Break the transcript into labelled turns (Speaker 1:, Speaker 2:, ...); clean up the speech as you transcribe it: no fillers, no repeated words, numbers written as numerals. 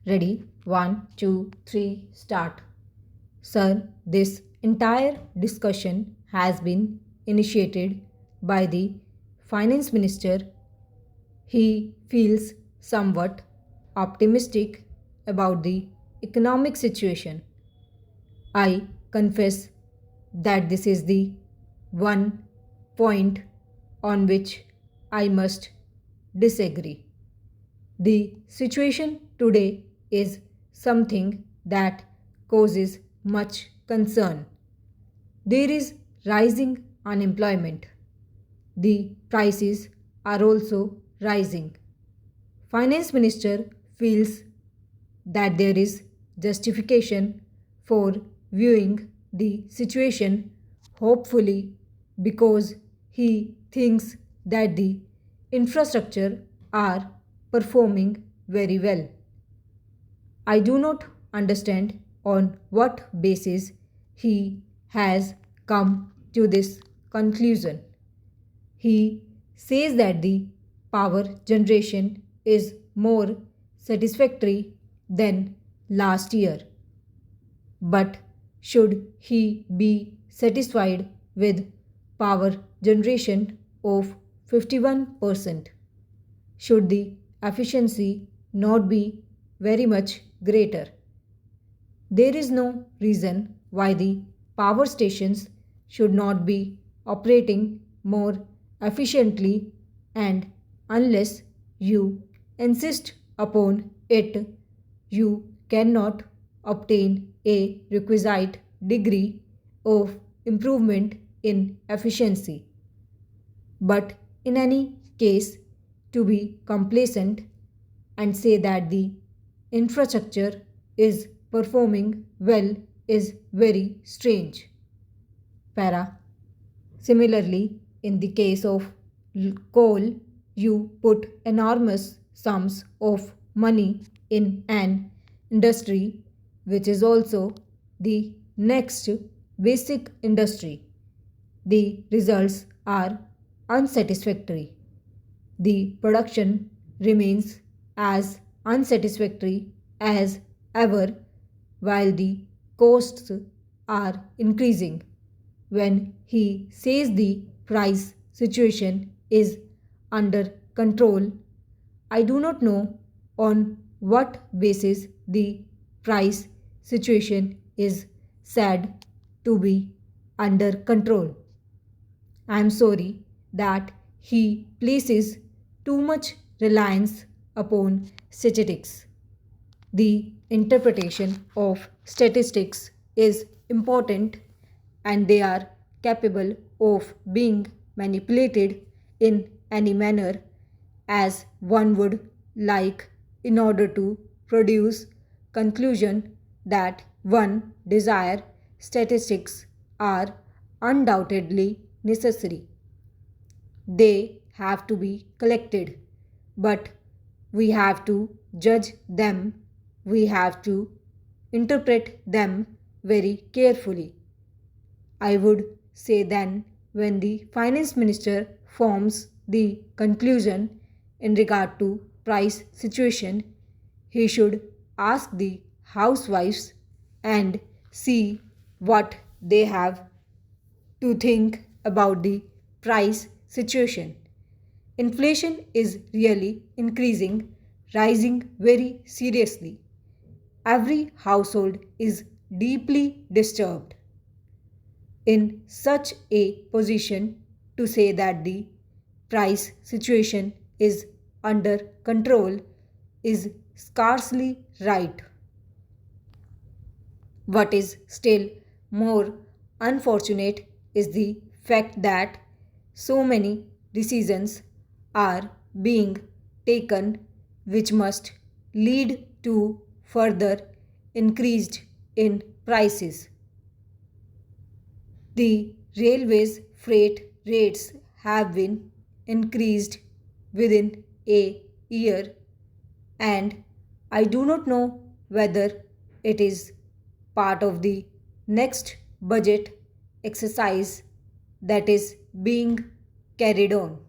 Speaker 1: Ready? 1, 2, 3, start. Sir, this entire discussion has been initiated by the Finance Minister. He feels somewhat optimistic about the economic situation. I confess that this is the one point on which I must disagree. The situation today is something that causes much concern. There is rising unemployment. The prices are also rising. Finance Minister feels that there is justification for viewing the situation hopefully because he thinks that the infrastructure are performing very well. I do not understand on what basis he has come to this conclusion. He says that the power generation is more satisfactory than last year. But should he be satisfied with power generation of 51%? Should the efficiency not be very much greater? There is no reason why the power stations should not be operating more efficiently, and unless you insist upon it, you cannot obtain a requisite degree of improvement in efficiency. But in any case, to be complacent and say that the infrastructure is performing well is very strange. Para. Similarly, in the case of coal, you put enormous sums of money in an industry which is also the next basic industry. The results are unsatisfactory. The production remains as unsatisfactory as ever while the costs are increasing. When he says the price situation is under control, I do not know on what basis the price situation is said to be under control. I am sorry that he places too much reliance upon statistics. The interpretation of statistics is important and they are capable of being manipulated in any manner as one would like in order to produce conclusion that one desire. Statistics are undoubtedly necessary. They have to be collected, but we have to judge them, we have to interpret them very carefully. I would say then when the finance minister forms the conclusion in regard to price situation, he should ask the housewives and see what they have to think about the price situation. Inflation is really increasing, rising very seriously. Every household is deeply disturbed. In such a position, to say that the price situation is under control is scarcely right. What is still more unfortunate is the fact that so many decisions are being taken which must lead to further increased in prices. The railways freight rates have been increased within a year, and I do not know whether it is part of the next budget exercise that is being carried on.